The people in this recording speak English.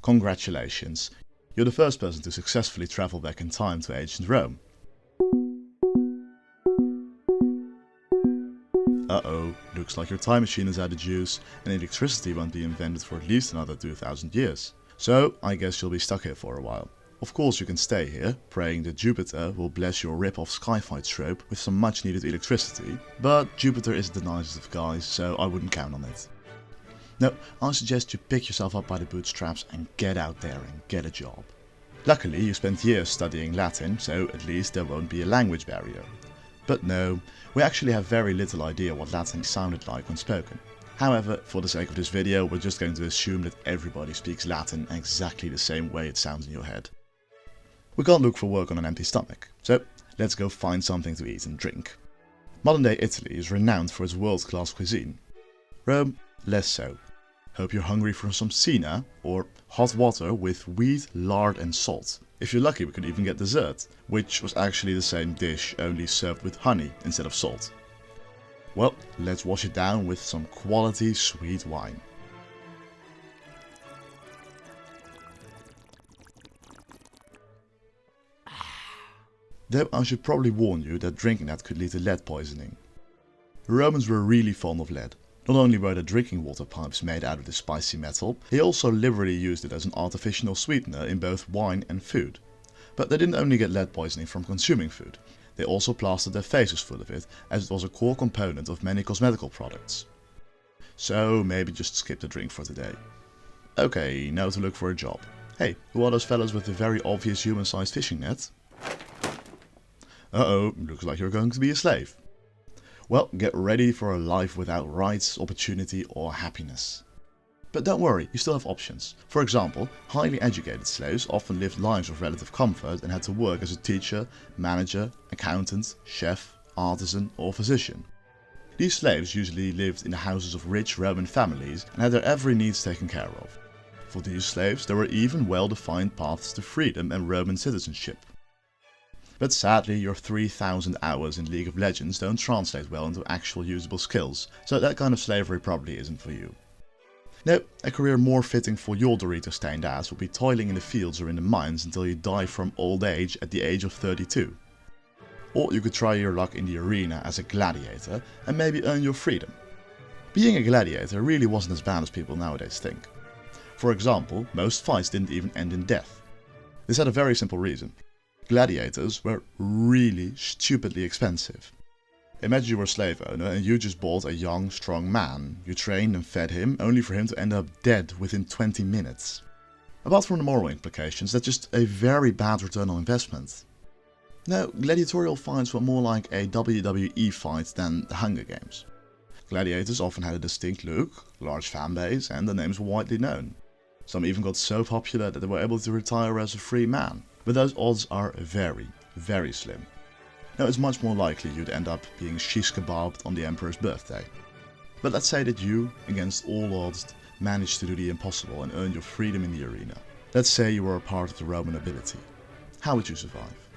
Congratulations, you're the first person to successfully travel back in time to ancient Rome. Uh-oh, looks like your time machine is out of juice and electricity won't be invented for at least another 2000 years. So I guess you'll be stuck here for a while. Of course you can stay here, praying that Jupiter will bless your rip-off Skyfight trope with some much needed electricity, but Jupiter isn't the nicest of guys, so I wouldn't count on it. No, I suggest you pick yourself up by the bootstraps and get out there and get a job. Luckily you spent years studying Latin, so at least there won't be a language barrier. But no, we actually have very little idea what Latin sounded like when spoken. However, for the sake of this video, we're just going to assume that everybody speaks Latin exactly the same way it sounds in your head. We can't look for work on an empty stomach, so let's go find something to eat and drink. Modern day Italy is renowned for its world-class cuisine. Rome, less so. Hope you're hungry for some cena, or hot water with wheat, lard and salt. If you're lucky we could even get dessert, which was actually the same dish, only served with honey instead of salt. Well, let's wash it down with some quality sweet wine. Though I should probably warn you that drinking that could lead to lead poisoning. The Romans were really fond of lead. Not only were the drinking water pipes made out of this spicy metal, they also liberally used it as an artificial sweetener in both wine and food. But they didn't only get lead poisoning from consuming food, they also plastered their faces full of it, as it was a core component of many cosmetical products. So maybe just skip the drink for today. Okay, now to look for a job. Hey, who are those fellas with the very obvious human-sized fishing net? Uh-oh, looks like you're going to be a slave. Well, get ready for a life without rights, opportunity or happiness. But don't worry, you still have options. For example, highly educated slaves often lived lives of relative comfort and had to work as a teacher, manager, accountant, chef, artisan or physician. These slaves usually lived in the houses of rich Roman families and had their every needs taken care of. For these slaves there were even well-defined paths to freedom and Roman citizenship. But sadly your 3000 hours in League of Legends don't translate well into actual usable skills, so that kind of slavery probably isn't for you. No, a career more fitting for your Dorito-stained ass will be toiling in the fields or in the mines until you die from old age at the age of 32. Or you could try your luck in the arena as a gladiator and maybe earn your freedom. Being a gladiator really wasn't as bad as people nowadays think. For example, most fights didn't even end in death. This had a very simple reason. Gladiators were really stupidly expensive. Imagine you were a slave owner and you just bought a young, strong man. You trained and fed him, only for him to end up dead within 20 minutes. Apart from the moral implications, that's just a very bad return on investment. No, gladiatorial fights were more like a WWE fight than the Hunger Games. Gladiators often had a distinct look, large fanbase, and their names were widely known. Some even got so popular that they were able to retire as a free man. But those odds are very, very slim. Now it's much more likely you'd end up being shish kebabbed on the Emperor's birthday. But let's say that you, against all odds, managed to do the impossible and earn your freedom in the arena. Let's say you were a part of the Roman nobility. How would you survive?